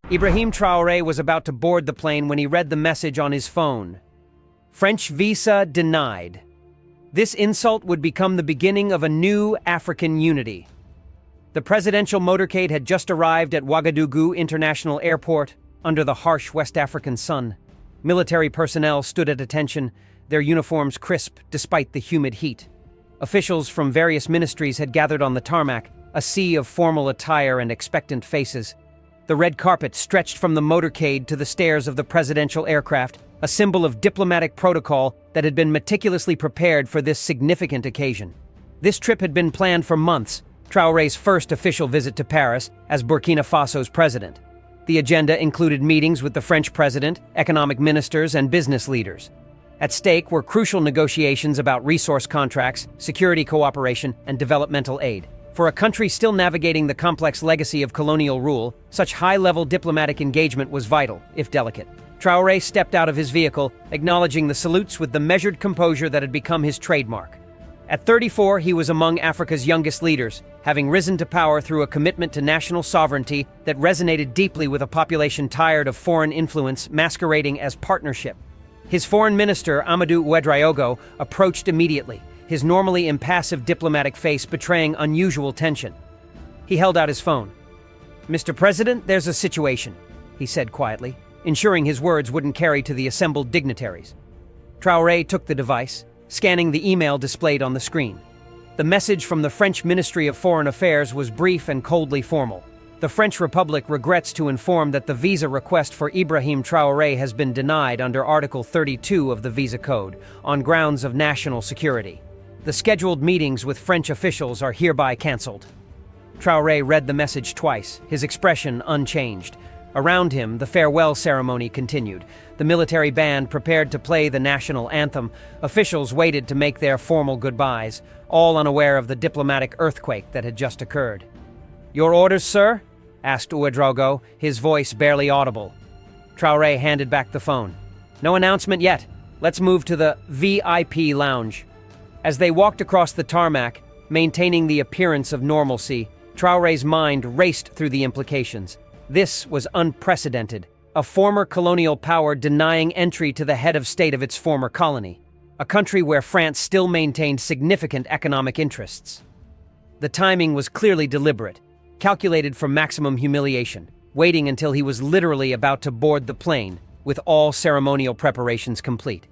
Ibrahim Traoré was about to board the plane when he read the message on his phone. French visa denied. This insult would become the beginning of a new African unity. The presidential motorcade had just arrived at Ouagadougou International Airport under the harsh West African sun. Military personnel stood at attention, their uniforms crisp despite the humid heat. Officials from various ministries had gathered on the tarmac, a sea of formal attire and expectant faces. The red carpet stretched from the motorcade to the stairs of the presidential aircraft, a symbol of diplomatic protocol that had been meticulously prepared for this significant occasion. This trip had been planned for months, Traoré's first official visit to Paris as Burkina Faso's president. The agenda included meetings with the French president, economic ministers, and business leaders. At stake were crucial negotiations about resource contracts, security cooperation, and developmental aid. For a country still navigating the complex legacy of colonial rule, such high-level diplomatic engagement was vital, if delicate. Traoré stepped out of his vehicle, acknowledging the salutes with the measured composure that had become his trademark. At 34, he was among Africa's youngest leaders, having risen to power through a commitment to national sovereignty that resonated deeply with a population tired of foreign influence masquerading as partnership. His foreign minister, Amadou Ouedraogo, approached immediately, his normally impassive diplomatic face betraying unusual tension. He held out his phone. "Mr. President, there's a situation," he said quietly, ensuring his words wouldn't carry to the assembled dignitaries. Traoré took the device, scanning the email displayed on the screen. The message from the French Ministry of Foreign Affairs was brief and coldly formal. The French Republic regrets to inform that the visa request for Ibrahim Traoré has been denied under Article 32 of the Visa Code, on grounds of national security. The scheduled meetings with French officials are hereby cancelled. Traoré read the message twice, his expression unchanged. Around him, the farewell ceremony continued. The military band prepared to play the national anthem. Officials waited to make their formal goodbyes, all unaware of the diplomatic earthquake that had just occurred. "Your orders, sir?" asked Ouedraogo, his voice barely audible. Traoré handed back the phone. "No announcement yet. Let's move to the VIP lounge." As they walked across the tarmac, maintaining the appearance of normalcy, Traoré's mind raced through the implications. This was unprecedented, a former colonial power denying entry to the head of state of its former colony, a country where France still maintained significant economic interests. The timing was clearly deliberate, calculated for maximum humiliation, waiting until he was literally about to board the plane, with all ceremonial preparations complete.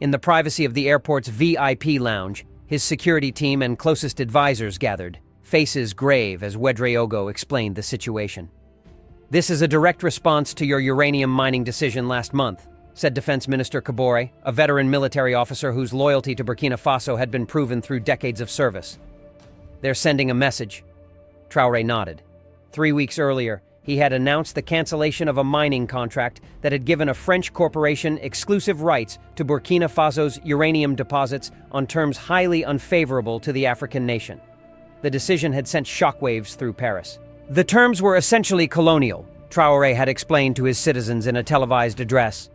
In the privacy of the airport's VIP lounge, his security team and closest advisors gathered, faces grave as Ouedraogo explained the situation. "This is a direct response to your uranium mining decision last month," said Defense Minister Kabore, a veteran military officer whose loyalty to Burkina Faso had been proven through decades of service. "They're sending a message." Traoré nodded. 3 weeks earlier, he had announced the cancellation of a mining contract that had given a French corporation exclusive rights to Burkina Faso's uranium deposits on terms highly unfavorable to the African nation. The decision had sent shockwaves through Paris. The terms were essentially colonial, Traoré had explained to his citizens in a televised address.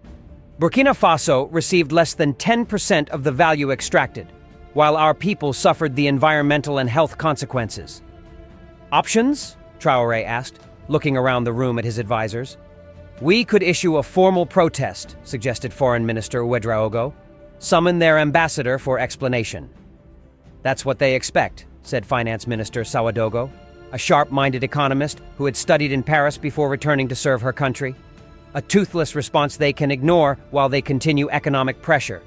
Burkina Faso received less than 10% of the value extracted, while our people suffered the environmental and health consequences. "Options?" Traoré asked, looking around the room at his advisors. "We could issue a formal protest," suggested Foreign Minister Ouedraogo. "Summon their ambassador for explanation." "That's what they expect," said Finance Minister Ouagadougou, a sharp-minded economist who had studied in Paris before returning to serve her country. A toothless response they can ignore while they continue economic pressure.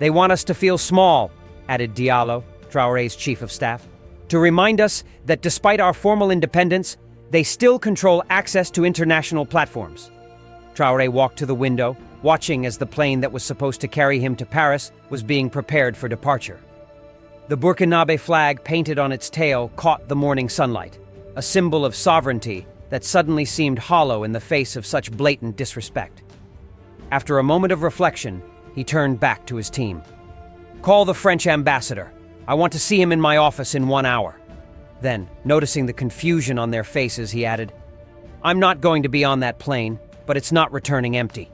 "They want us to feel small," added Diallo, Traoré's chief of staff, "to remind us that despite our formal independence, they still control access to international platforms." Traoré walked to the window, watching as the plane that was supposed to carry him to Paris was being prepared for departure. The Burkinabe flag painted on its tail caught the morning sunlight, a symbol of sovereignty that suddenly seemed hollow in the face of such blatant disrespect. After a moment of reflection, he turned back to his team. "Call the French ambassador. I want to see him in my office in 1 hour." Then, noticing the confusion on their faces, he added, "I'm not going to be on that plane, but it's not returning empty."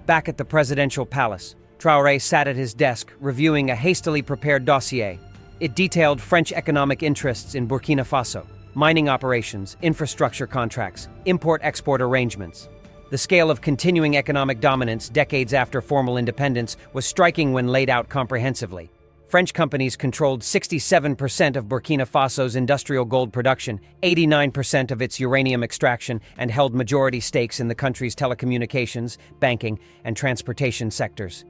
Back at the presidential palace, Traoré sat at his desk, reviewing a hastily prepared dossier. It detailed French economic interests in Burkina Faso, mining operations, infrastructure contracts, import-export arrangements. The scale of continuing economic dominance decades after formal independence was striking when laid out comprehensively. French companies controlled 67% of Burkina Faso's industrial gold production, 89% of its uranium extraction, and held majority stakes in the country's telecommunications, banking, and transportation sectors.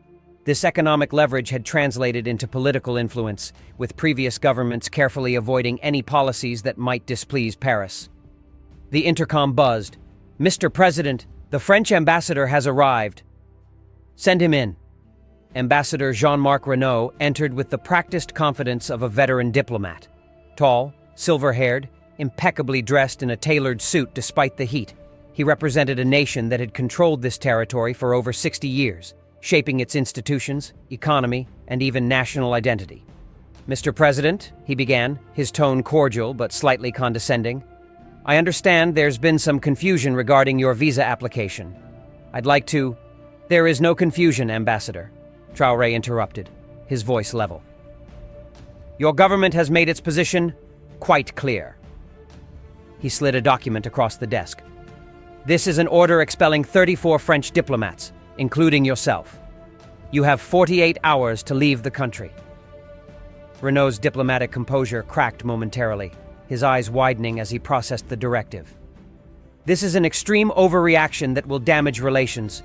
This economic leverage had translated into political influence, with previous governments carefully avoiding any policies that might displease Paris. The intercom buzzed. "Mr. President, the French ambassador has arrived. Send him in." Ambassador Jean-Marc Renault entered with the practiced confidence of a veteran diplomat. Tall, silver-haired, impeccably dressed in a tailored suit despite the heat, he represented a nation that had controlled this territory for over 60 years, shaping its institutions, economy, and even national identity. "Mr. President," he began, his tone cordial but slightly condescending, "I understand there's been some confusion regarding your visa application. I'd like to—" "There is no confusion, Ambassador," Traoré interrupted, his voice level. "Your government has made its position quite clear." He slid a document across the desk. "This is an order expelling 34 French diplomats, including yourself. You have 48 hours to leave the country." Renault's diplomatic composure cracked momentarily, his eyes widening as he processed the directive. "This is an extreme overreaction that will damage relations."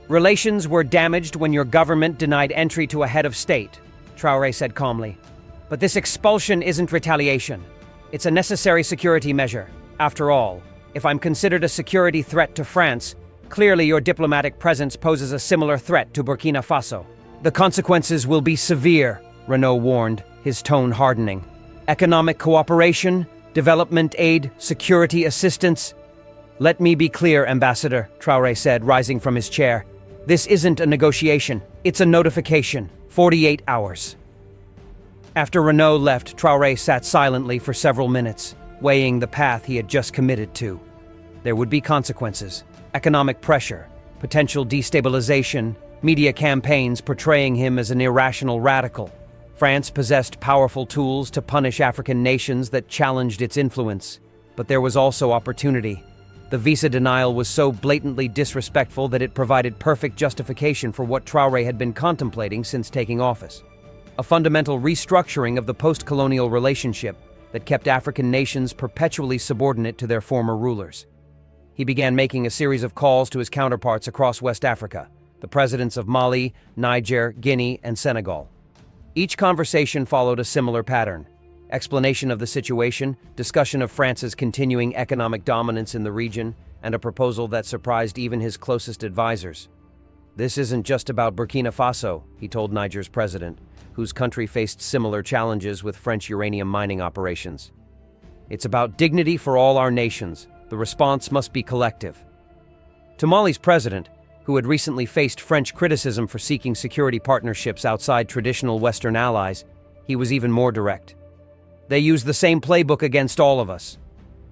"Relations were damaged when your government denied entry to a head of state," Traoré said calmly. "But this expulsion isn't retaliation. It's a necessary security measure. After all, if I'm considered a security threat to France, clearly your diplomatic presence poses a similar threat to Burkina Faso. The consequences will be severe," Renault warned, his tone hardening. "Economic cooperation, development aid, security assistance—" "Let me be clear, Ambassador," Traoré said, rising from his chair. "This isn't a negotiation, it's a notification. 48 hours. After Renault left, Traoré sat silently for several minutes, weighing the path he had just committed to. There would be consequences. Economic pressure, potential destabilization, media campaigns portraying him as an irrational radical. France possessed powerful tools to punish African nations that challenged its influence. But there was also opportunity. The visa denial was so blatantly disrespectful that it provided perfect justification for what Traoré had been contemplating since taking office. A fundamental restructuring of the post-colonial relationship that kept African nations perpetually subordinate to their former rulers. He began making a series of calls to his counterparts across West Africa, the presidents of Mali, Niger, Guinea, and Senegal. Each conversation followed a similar pattern. Explanation of the situation, discussion of France's continuing economic dominance in the region, and a proposal that surprised even his closest advisors. "This isn't just about Burkina Faso," he told Niger's president, whose country faced similar challenges with French uranium mining operations. "It's about dignity for all our nations. The response must be collective." To Mali's president, who had recently faced French criticism for seeking security partnerships outside traditional Western allies, he was even more direct. "They use the same playbook against all of us.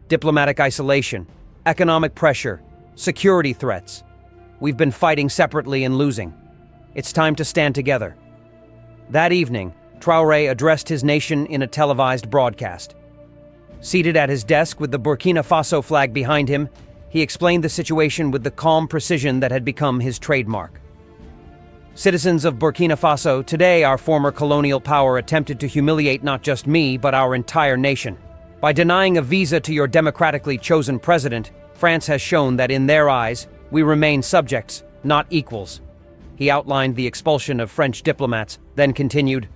Diplomatic isolation, economic pressure, security threats. We've been fighting separately and losing. It's time to stand together." That evening, Traoré addressed his nation in a televised broadcast. Seated at his desk with the Burkina Faso flag behind him, he explained the situation with the calm precision that had become his trademark. "Citizens of Burkina Faso, today our former colonial power attempted to humiliate not just me, but our entire nation. By denying a visa to your democratically chosen president, France has shown that in their eyes, we remain subjects, not equals." He outlined the expulsion of French diplomats, then continued,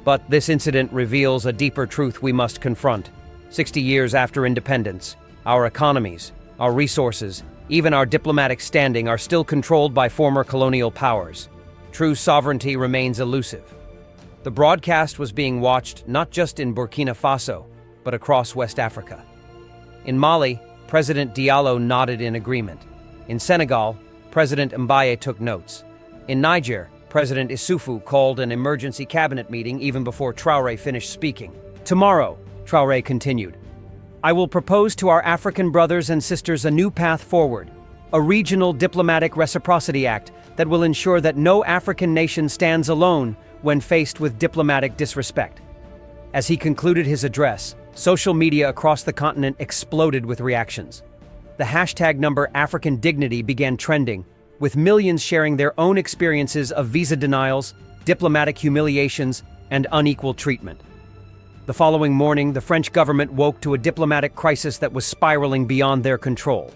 "But this incident reveals a deeper truth we must confront. 60 years after independence, our economies, our resources, even our diplomatic standing are still controlled by former colonial powers. True sovereignty remains elusive." The broadcast was being watched not just in Burkina Faso, but across West Africa. In Mali, President Diallo nodded in agreement. In Senegal, President Mbaye took notes. In Niger, President Issoufou called an emergency cabinet meeting even before Traoré finished speaking. "Tomorrow," Traoré continued, "I will propose to our African brothers and sisters a new path forward, a regional diplomatic reciprocity act that will ensure that no African nation stands alone when faced with diplomatic disrespect." As he concluded his address, Social media across the continent exploded with reactions. The hashtag number African Dignity began trending, with millions sharing their own experiences of visa denials, diplomatic humiliations, and unequal treatment. The following morning, the French government woke to a diplomatic crisis that was spiraling beyond their control.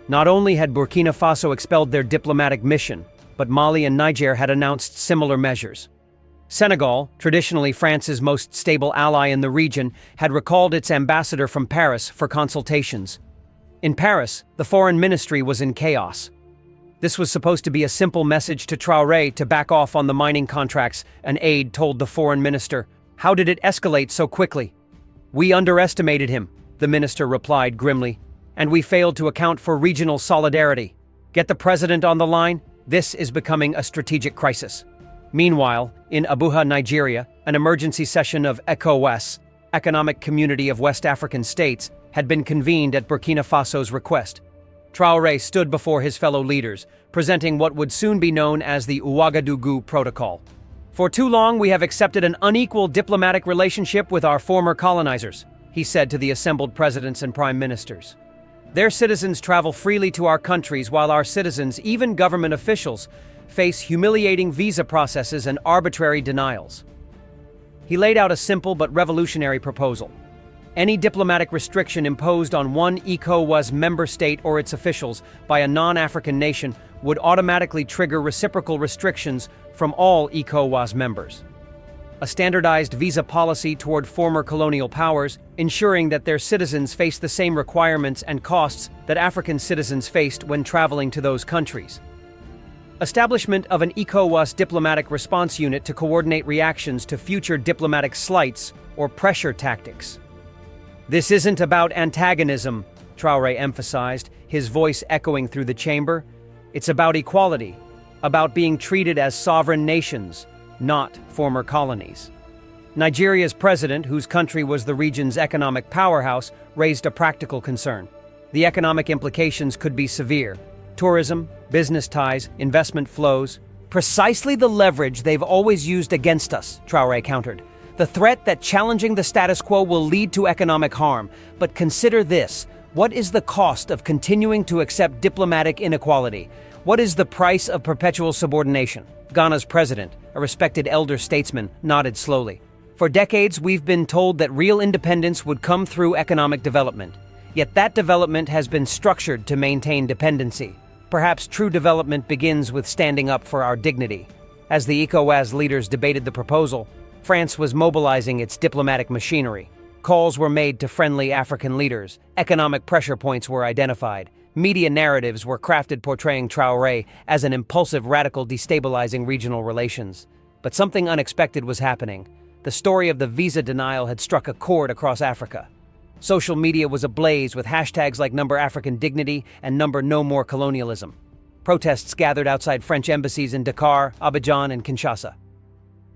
Not only had Burkina Faso expelled their diplomatic mission, but Mali and Niger had announced similar measures. Senegal, traditionally France's most stable ally in the region, had recalled its ambassador from Paris for consultations. In Paris, the foreign ministry was in chaos. This was supposed to be a simple message to Traoré to back off on the mining contracts, an aide told the foreign minister. How did it escalate so quickly? We underestimated him, the minister replied grimly, and we failed to account for regional solidarity. Get the president on the line? This is becoming a strategic crisis. Meanwhile, in Abuja, Nigeria, an emergency session of ECOWAS, Economic Community of West African States, had been convened at Burkina Faso's request. Traoré stood before his fellow leaders, presenting what would soon be known as the Ouagadougou Protocol. For too long, we have accepted an unequal diplomatic relationship with our former colonizers, he said to the assembled presidents and prime ministers. Their citizens travel freely to our countries while our citizens, even government officials, face humiliating visa processes and arbitrary denials. He laid out a simple but revolutionary proposal. Any diplomatic restriction imposed on one ECOWAS member state or its officials by a non-African nation would automatically trigger reciprocal restrictions from all ECOWAS members. A standardized visa policy toward former colonial powers, ensuring that their citizens face the same requirements and costs that African citizens faced when traveling to those countries. Establishment of an ECOWAS diplomatic response unit to coordinate reactions to future diplomatic slights or pressure tactics. This isn't about antagonism, Traoré emphasized, his voice echoing through the chamber. It's about equality, about being treated as sovereign nations, not former colonies. Nigeria's president, whose country was the region's economic powerhouse, raised a practical concern. The economic implications could be severe. Tourism, business ties, investment flows. Precisely the leverage they've always used against us, Traoré countered. The threat that challenging the status quo will lead to economic harm. But consider this. What is the cost of continuing to accept diplomatic inequality? What is the price of perpetual subordination? Ghana's president, a respected elder statesman, nodded slowly. For decades, we've been told that real independence would come through economic development. Yet that development has been structured to maintain dependency. Perhaps true development begins with standing up for our dignity. As the ECOWAS leaders debated the proposal, France was mobilizing its diplomatic machinery. Calls were made to friendly African leaders. Economic pressure points were identified. Media narratives were crafted portraying Traoré as an impulsive radical destabilizing regional relations. But something unexpected was happening. The story of the visa denial had struck a chord across Africa. Social media was ablaze with hashtags like #AfricanDignity and #NoMoreColonialism. Protests gathered outside French embassies in Dakar, Abidjan, and Kinshasa.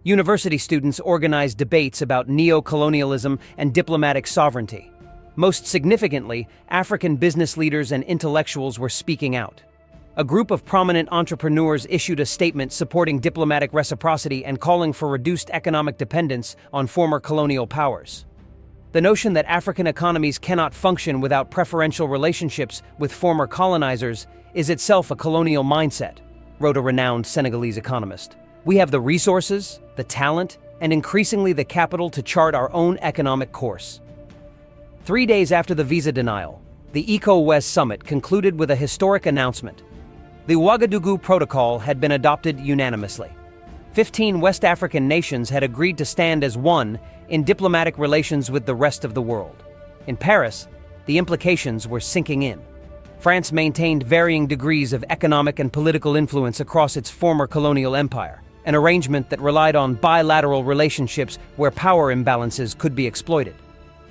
University students organized debates about neo-colonialism and diplomatic sovereignty. Most significantly, African business leaders and intellectuals were speaking out. A group of prominent entrepreneurs issued a statement supporting diplomatic reciprocity and calling for reduced economic dependence on former colonial powers. The notion that African economies cannot function without preferential relationships with former colonizers is itself a colonial mindset, wrote a renowned Senegalese economist. We have the resources, the talent, and increasingly the capital to chart our own economic course. 3 days after the visa denial, the ECOWAS summit concluded with a historic announcement. The Ouagadougou Protocol had been adopted unanimously. 15 West African nations had agreed to stand as one in diplomatic relations with the rest of the world. In Paris, the implications were sinking in. France maintained varying degrees of economic and political influence across its former colonial empire, an arrangement that relied on bilateral relationships where power imbalances could be exploited.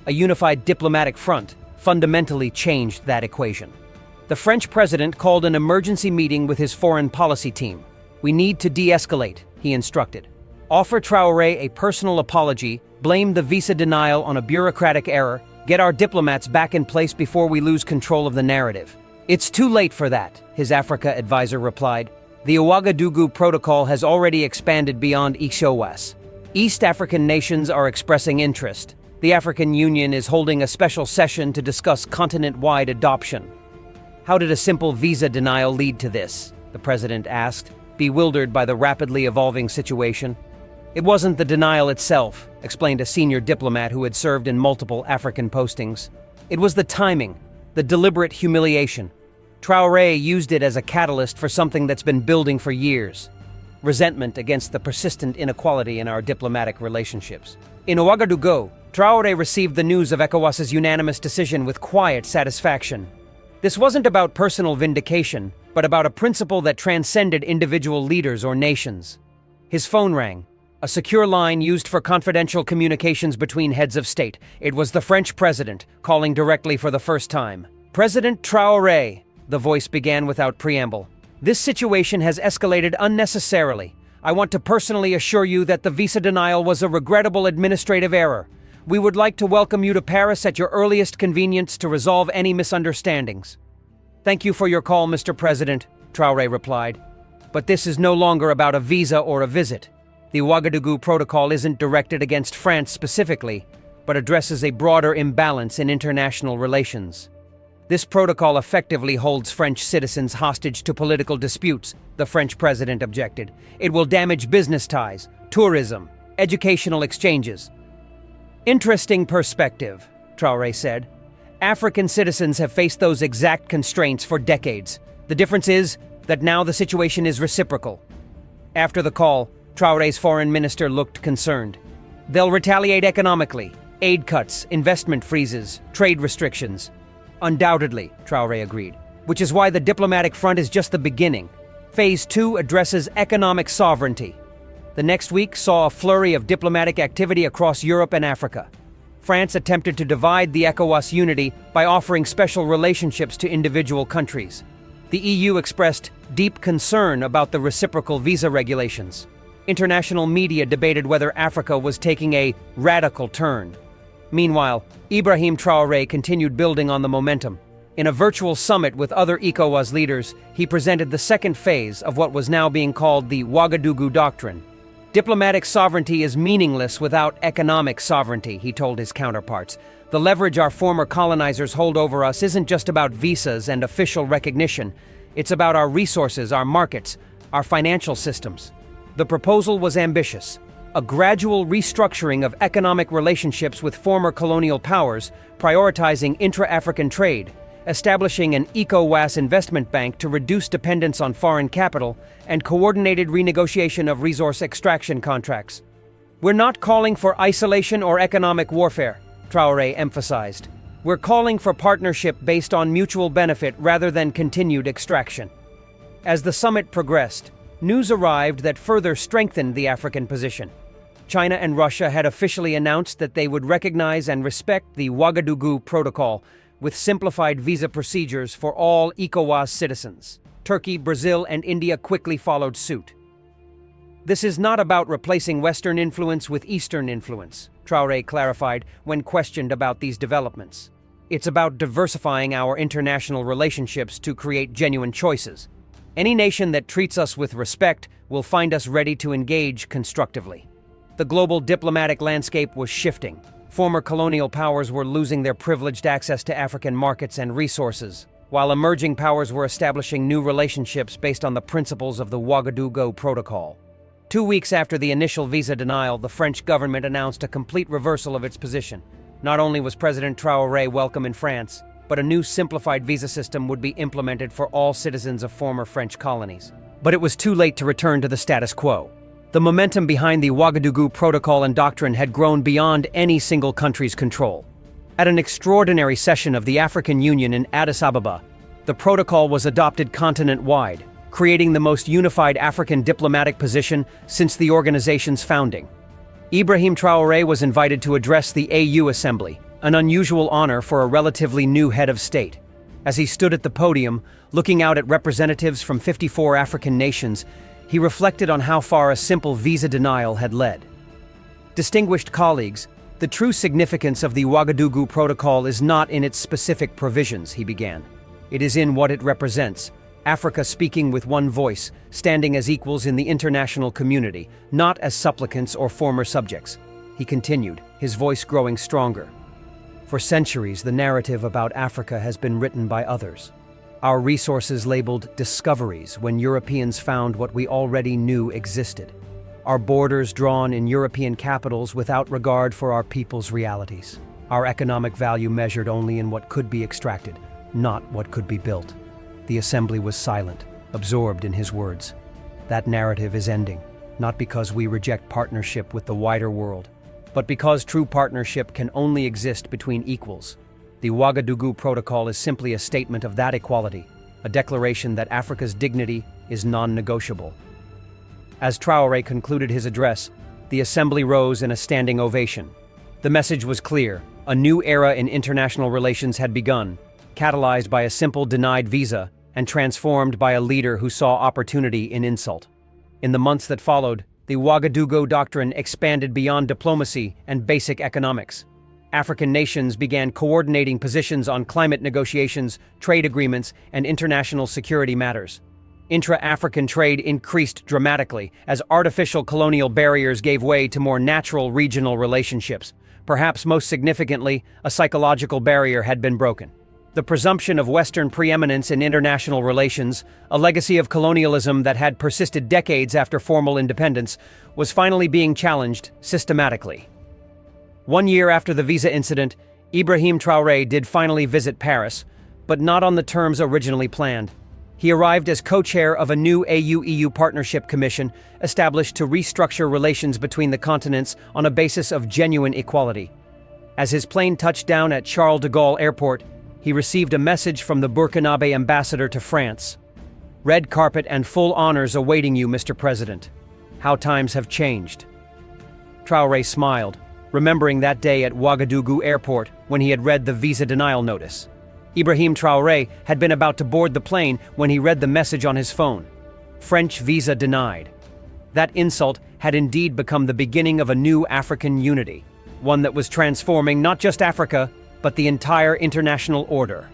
A unified diplomatic front fundamentally changed that equation. The French president called an emergency meeting with his foreign policy team. We need to de-escalate, he instructed. Offer Traoré a personal apology, blame the visa denial on a bureaucratic error, get our diplomats back in place before we lose control of the narrative. It's too late for that, his Africa advisor replied. The Ouagadougou Protocol has already expanded beyond ECOWAS. East African nations are expressing interest. The African Union is holding a special session to discuss continent-wide adoption. How did a simple visa denial lead to this? The president asked, bewildered by the rapidly evolving situation. It wasn't the denial itself, explained a senior diplomat who had served in multiple African postings. It was the timing, the deliberate humiliation. Traoré used it as a catalyst for something that's been building for years. Resentment against the persistent inequality in our diplomatic relationships. In Ouagadougou, Traoré received the news of ECOWAS's unanimous decision with quiet satisfaction. This wasn't about personal vindication, but about a principle that transcended individual leaders or nations. His phone rang, a secure line used for confidential communications between heads of state. It was the French president, calling directly for the first time. "President Traoré," the voice began without preamble. "This situation has escalated unnecessarily. I want to personally assure you that the visa denial was a regrettable administrative error. We would like to welcome you to Paris at your earliest convenience to resolve any misunderstandings." "Thank you for your call, Mr. President," Traoré replied. "But this is no longer about a visa or a visit. The Ouagadougou Protocol isn't directed against France specifically, but addresses a broader imbalance in international relations. This protocol effectively holds French citizens hostage to political disputes," the French president objected. "It will damage business ties, tourism, educational exchanges." "Interesting perspective," Traoré said. "African citizens have faced those exact constraints for decades. The difference is that now the situation is reciprocal." After the call, Traoré's foreign minister looked concerned. "They'll retaliate economically. Aid cuts, investment freezes, trade restrictions." "Undoubtedly," Traoré agreed, "which is why the diplomatic front is just the beginning. Phase 2 addresses economic sovereignty." The next week saw a flurry of diplomatic activity across Europe and Africa. France attempted to divide the ECOWAS unity by offering special relationships to individual countries. The EU expressed deep concern about the reciprocal visa regulations. International media debated whether Africa was taking a radical turn. Meanwhile, Ibrahim Traoré continued building on the momentum. In a virtual summit with other ECOWAS leaders, he presented the second phase of what was now being called the Ouagadougou Doctrine. "Diplomatic sovereignty is meaningless without economic sovereignty," he told his counterparts. "The leverage our former colonizers hold over us isn't just about visas and official recognition. It's about our resources, our markets, our financial systems." The proposal was ambitious. A gradual restructuring of economic relationships with former colonial powers, prioritizing intra-African trade, establishing an ECOWAS investment bank to reduce dependence on foreign capital, and coordinated renegotiation of resource extraction contracts. "We're not calling for isolation or economic warfare," Traoré emphasized. "We're calling for partnership based on mutual benefit rather than continued extraction." As the summit progressed, news arrived that further strengthened the African position. China and Russia had officially announced that they would recognize and respect the Ouagadougou Protocol, with simplified visa procedures for all ECOWAS citizens. Turkey, Brazil, and India quickly followed suit. "This is not about replacing Western influence with Eastern influence," Traoré clarified when questioned about these developments. "It's about diversifying our international relationships to create genuine choices. Any nation that treats us with respect will find us ready to engage constructively." The global diplomatic landscape was shifting. Former colonial powers were losing their privileged access to African markets and resources, while emerging powers were establishing new relationships based on the principles of the Ouagadougou Protocol. 2 weeks after the initial visa denial, the French government announced a complete reversal of its position. Not only was President Traoré welcome in France, but a new simplified visa system would be implemented for all citizens of former French colonies. But it was too late to return to the status quo. The momentum behind the Ouagadougou Protocol and Doctrine had grown beyond any single country's control. At an extraordinary session of the African Union in Addis Ababa, the protocol was adopted continent-wide, creating the most unified African diplomatic position since the organization's founding. Ibrahim Traoré was invited to address the AU Assembly, an unusual honor for a relatively new head of state. As he stood at the podium, looking out at representatives from 54 African nations, he reflected on how far a simple visa denial had led. "Distinguished colleagues, the true significance of the Ouagadougou Protocol is not in its specific provisions," he began. "It is in what it represents, Africa speaking with one voice, standing as equals in the international community, not as supplicants or former subjects." he continued, his voice growing stronger. For centuries, the narrative about Africa has been written by others. Our resources labeled discoveries when Europeans found what we already knew existed. Our borders drawn in European capitals without regard for our people's realities. Our economic value measured only in what could be extracted, not what could be built. The assembly was silent, absorbed in his words. That narrative is ending, not because we reject partnership with the wider world, but because true partnership can only exist between equals. The Ouagadougou Protocol is simply a statement of that equality, a declaration that Africa's dignity is non-negotiable. As Traoré concluded his address, the assembly rose in a standing ovation. The message was clear: a new era in international relations had begun, catalyzed by a simple denied visa and transformed by a leader who saw opportunity in insult. In the months that followed, the Ouagadougou Doctrine expanded beyond diplomacy and basic economics. African nations began coordinating positions on climate negotiations, trade agreements, and international security matters. Intra-African trade increased dramatically as artificial colonial barriers gave way to more natural regional relationships. Perhaps most significantly, a psychological barrier had been broken. The presumption of Western preeminence in international relations, a legacy of colonialism that had persisted decades after formal independence, was finally being challenged systematically. 1 year after the visa incident, Ibrahim Traoré did finally visit Paris, but not on the terms originally planned. He arrived as co-chair of a new AU-EU Partnership Commission established to restructure relations between the continents on a basis of genuine equality. As his plane touched down at Charles de Gaulle Airport, he received a message from the Burkina Faso ambassador to France. "Red carpet and full honors awaiting you, Mr. President. How times have changed." Traoré smiled, remembering that day at Ouagadougou Airport when he had read the visa denial notice. Ibrahim Traoré had been about to board the plane when he read the message on his phone. French visa denied. That insult had indeed become the beginning of a new African unity, one that was transforming not just Africa, but the entire international order.